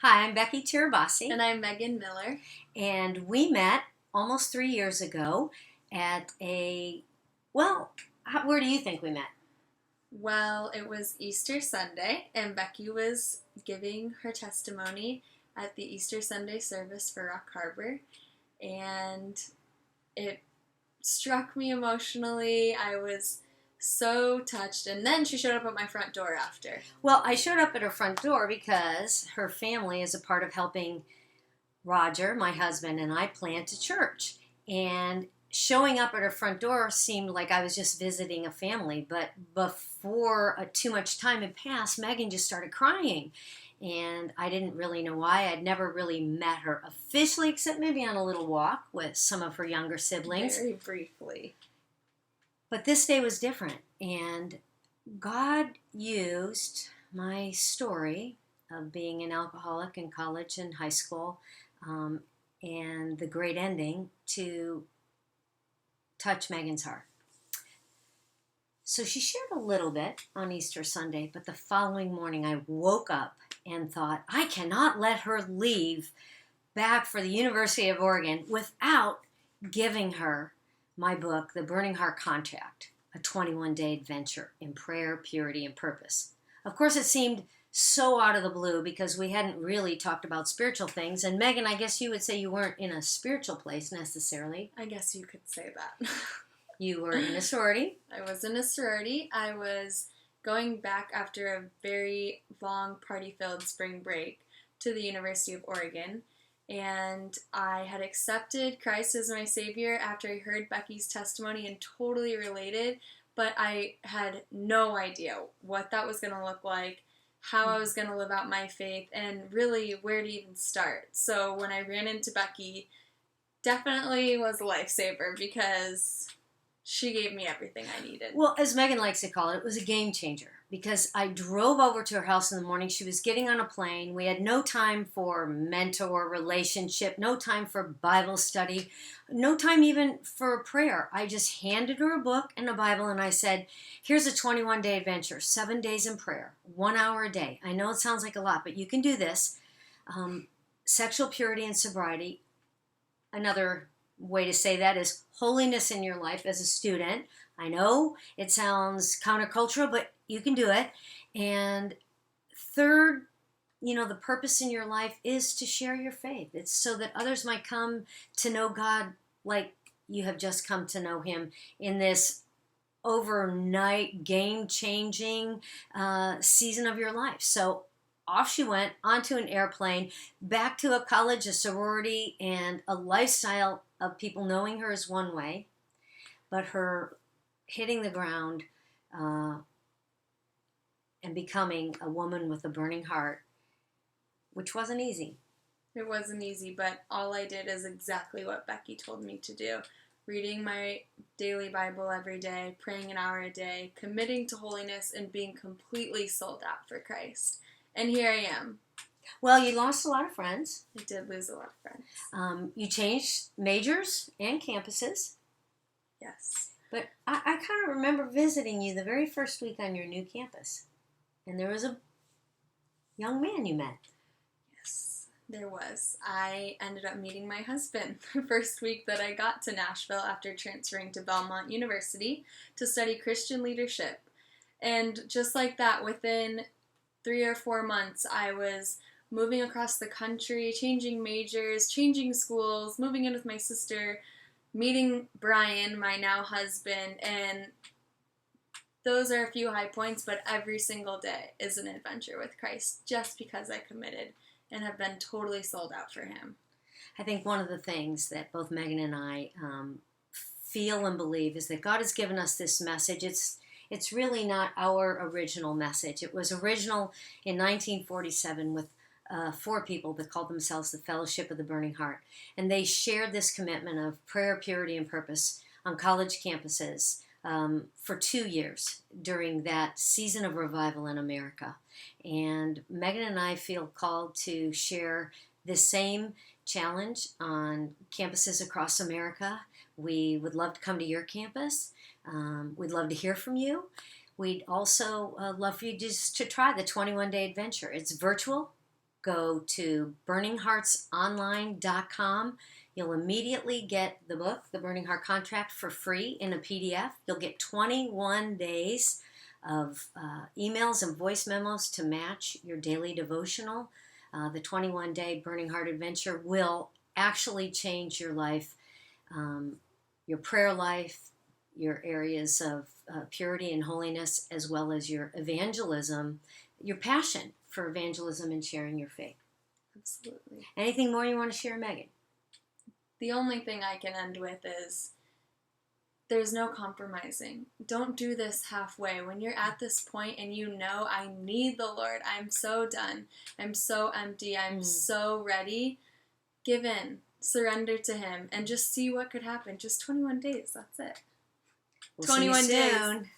Hi, I'm Becky Tirabassi, And I'm Megan Miller. and we met almost 3 years ago at where do you think we met? Well, it was Easter Sunday, and Becky was giving her testimony at the Easter Sunday service for Rock Harbor, and it struck me emotionally. I was so touched, and then she showed up at my front door after. Well, I showed up at her front door because her family is a part of helping Roger, my husband, and I plant a church. And showing up at her front door seemed like I was just visiting a family, but before too much time had passed, Megan just started crying. And I didn't really know why. I'd never really met her officially, except maybe on a little walk with some of her younger siblings. Very briefly. But this day was different. And God used my story of being an alcoholic in college and high school um, and the great ending to touch Megan's heart. So she shared a little bit on Easter Sunday, but the following morning I woke up and thought, I cannot let her leave back for the University of Oregon without giving her my book, The Burning Heart Contract, a 21-day adventure in prayer, purity, and purpose. Of course, it seemed so out of the blue because we hadn't really talked about spiritual things. And Megan, I guess you would say you weren't in a spiritual place necessarily. I guess you could say that. You were in a sorority. I was in a sorority. I was going back after a very long party-filled spring break to the University of Oregon. And I had accepted Christ as my Savior after I heard Becky's testimony and totally related, but I had no idea what that was going to look like, how I was going to live out my faith, and really where to even start. So when I ran into Becky, definitely was a lifesaver because she gave me everything I needed. Well, as Megan likes to call it, it was a game changer because I drove over to her house in the morning. She was getting on a plane. We had no time for mentor relationship, no time for Bible study, no time even for prayer. I just handed her a book and a Bible and I said, here's a 21-day adventure, 7 days in prayer, 1 hour a day. I know it sounds like a lot, but you can do this. Sexual purity and sobriety. Another way to say that is holiness in your life as a student. I know it sounds countercultural, but you can do it. And third, the purpose in your life is to share your faith. It's so that others might come to know God like you have just come to know Him in this overnight game-changing season of your life. So off she went onto an airplane, back to a college, a sorority, and a lifestyle of people knowing her is one way, but her hitting the ground and becoming a woman with a burning heart, which wasn't easy. It wasn't easy, but all I did is exactly what Becky told me to do. Reading my daily Bible every day, praying an hour a day, committing to holiness, and being completely sold out for Christ. And here I am. Well, you lost a lot of friends. I did lose a lot of friends. You changed majors and campuses. Yes. But I kind of remember visiting you the very first week on your new campus. And there was a young man you met. Yes, there was. I ended up meeting my husband the first week that I got to Nashville after transferring to Belmont University to study Christian leadership. And just like that, within 3 or 4 months, I was moving across the country, changing majors, changing schools, moving in with my sister, meeting Brian, my now husband, and those are a few high points, but every single day is an adventure with Christ just because I committed and have been totally sold out for Him. I think one of the things that both Megan and I feel and believe is that God has given us this message. It's really not our original message. It was original in 1947 with 4 people that called themselves the Fellowship of the Burning Heart. And they shared this commitment of prayer, purity, and purpose on college campuses for 2 years during that season of revival in America. And Megan and I feel called to share this same challenge on campuses across America. We would love to come to your campus. We'd love to hear from you. We'd also love for you just to try the 21-day adventure. It's virtual. go to burningheartsonline.com. You'll immediately get the book, The Burning Heart Contract, for free in a PDF. You'll get 21 days of emails and voice memos to match your daily devotional. The 21-day Burning Heart Adventure will actually change your life, your prayer life, your areas of purity and holiness, as well as your evangelism, your passion for evangelism and sharing your faith. Absolutely. Anything more you want to share, Megan? The only thing I can end with is there's no compromising. Don't do this halfway. When you're at this point and you know, I need the Lord, I'm so done, I'm so empty, I'm so ready, give in, surrender to Him, and just see what could happen. Just 21 days, that's it. We'll 21 see you days. soon.